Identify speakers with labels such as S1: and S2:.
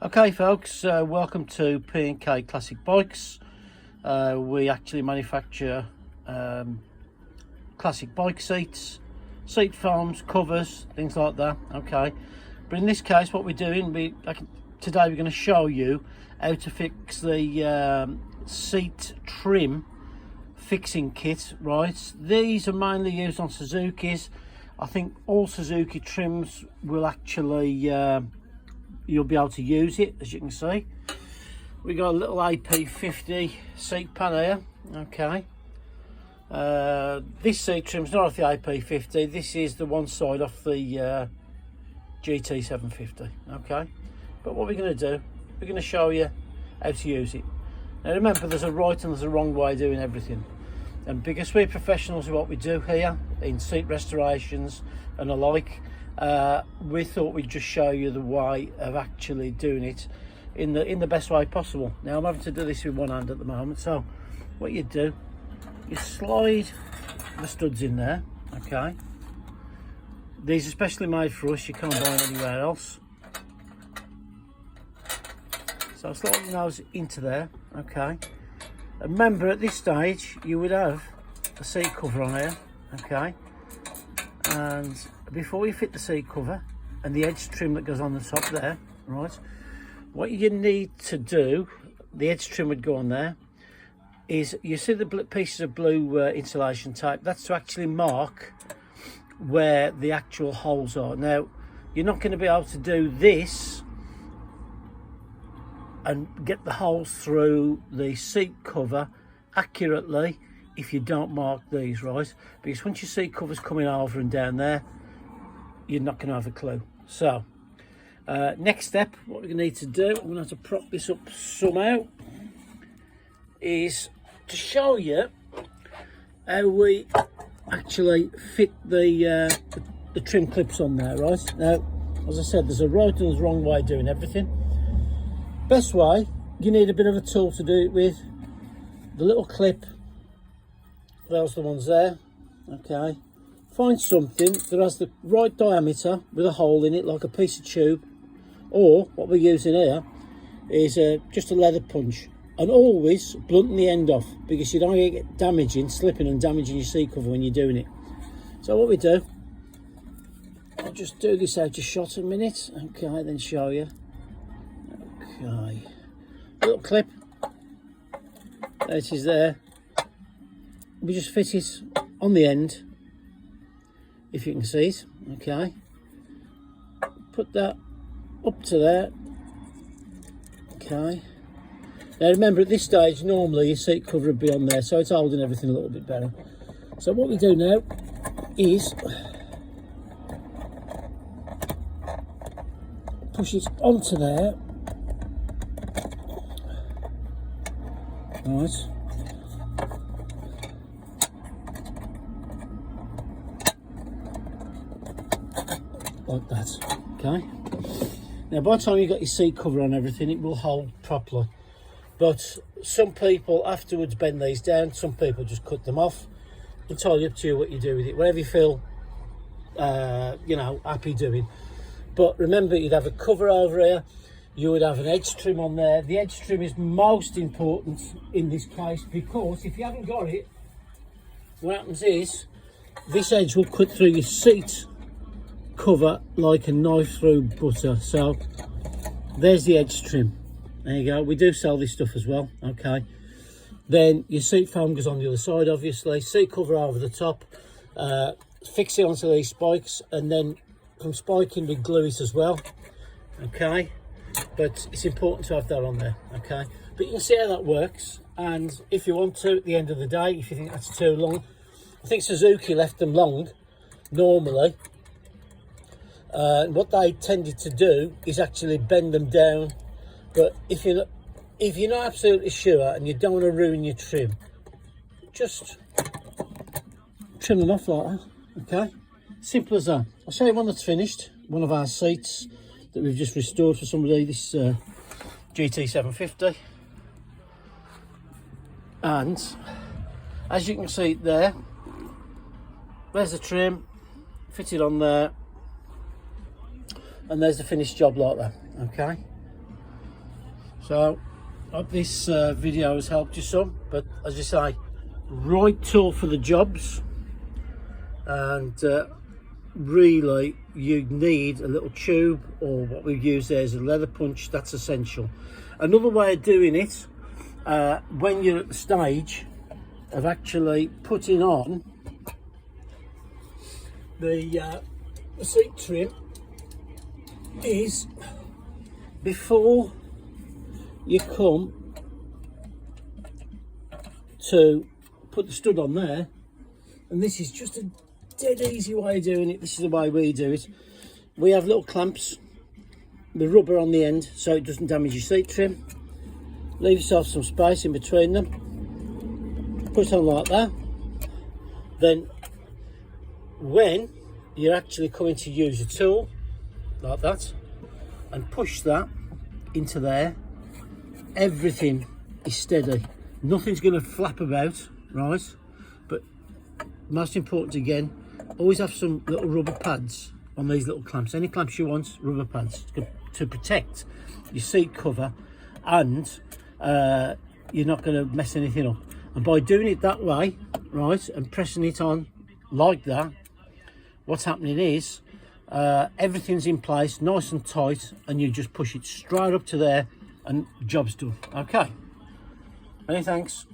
S1: Okay folks, welcome to P&K Classic Bikes. We actually manufacture classic bike seats, seat foams, covers, things like that. Okay, but in this case what we're doing, today we're going to show you how to fix the seat trim fixing kit. Right, these are mainly used on Suzukis. I think all Suzuki trims will actually you'll be able to use it. As you can see, we got a little AP50 seat pan here. Okay, this seat trim's not off the AP50. This is the one side off the GT 750. Okay, but what we're going to do, we're going to show you how to use it. Now remember, there's a right and there's a wrong way of doing everything, and because we're professionals in what we do here in seat restorations and the like, we thought we'd just show you the way of actually doing it in the best way possible. Now I'm having to do this with one hand at the moment, so what you do, you slide the studs in there. Okay, these are specially made for us, you can't buy them anywhere else. So sliding those into there. Okay, and remember at this stage you would have a seat cover on here. Okay, and before you fit the seat cover and the edge trim that goes on the top there, right, what you need to do, the edge trim would go on there, is you see the pieces of blue insulation tape, that's to actually mark where the actual holes are. Now you're not going to be able to do this and get the holes through the seat cover accurately if you don't mark these, right? Because once your seat cover's coming over and down there, you're not going to have a clue. So next step, what we need to do, I'm going to have to prop this up somehow, is to show you how we actually fit the trim clips on there. Right, now as I said, there's a right and there's a wrong way of doing everything. Best way, you need a bit of a tool to do it with. The little clip, those are the ones there. Okay, find something that has the right diameter with a hole in it, like a piece of tube, or what we're using here is just a leather punch, and always blunting the end off, because you don't get slipping and damaging your seat cover when you're doing it. So what we do, I'll just do this out of shot a minute. Okay, then show you. Okay, little clip, there it is there. We just fit it on the end, if you can see it. Okay, put that up to there. Okay, now remember at this stage normally your seat cover would be on there, so it's holding everything a little bit better. So what we do now is push it onto there. Right, like that. Okay, now by the time you've got your seat cover on everything, it will hold properly, but some people afterwards bend these down, some people just cut them off. Entirely up to you what you do with it, whatever you feel you know, happy doing. But remember, you'd have a cover over here, you would have an edge trim on there. The edge trim is most important in this case, because if you haven't got it, what happens is this edge will cut through your seat cover like a knife through butter. So there's the edge trim. There you go. We do sell this stuff as well. Okay, then your seat foam goes on the other side, obviously, seat cover over the top, fix it onto these spikes, and then from spiking we glue it as well. Okay, but it's important to have that on there. Okay, but you can see how that works, and if you want to, at the end of the day, if you think that's too long, I think Suzuki left them long normally. What they tended to do is actually bend them down, but if you're not absolutely sure and you don't want to ruin your trim, just trim them off like that. Okay, simple as that. I'll show you one that's finished, one of our seats that we've just restored for somebody, this GT 750, and as you can see there's the trim fitted on there, and there's the finished job like that. Okay, So I hope this video has helped you some, but as I say, right tool for the jobs, and really you need a little tube, or what we've used there is a leather punch. That's essential. Another way of doing it, when you're at the stage of actually putting on the seat trim, is before you come to put the stud on there, and this is just a dead easy way of doing it. This is the way we do it. We have little clamps with rubber on the end so it doesn't damage your seat trim. Leave yourself some space in between them, put it on like that. Then when you're actually coming to use your tool like that and push that into there, everything is steady, nothing's going to flap about, right? But most important, again, always have some little rubber pads on these little clamps. Any clamps you want, rubber pads to protect your seat cover, and you're not going to mess anything up. And by doing it that way, right, and pressing it on like that, what's happening is everything's in place nice and tight, and you just push it straight up to there and job's done. Okay, many thanks.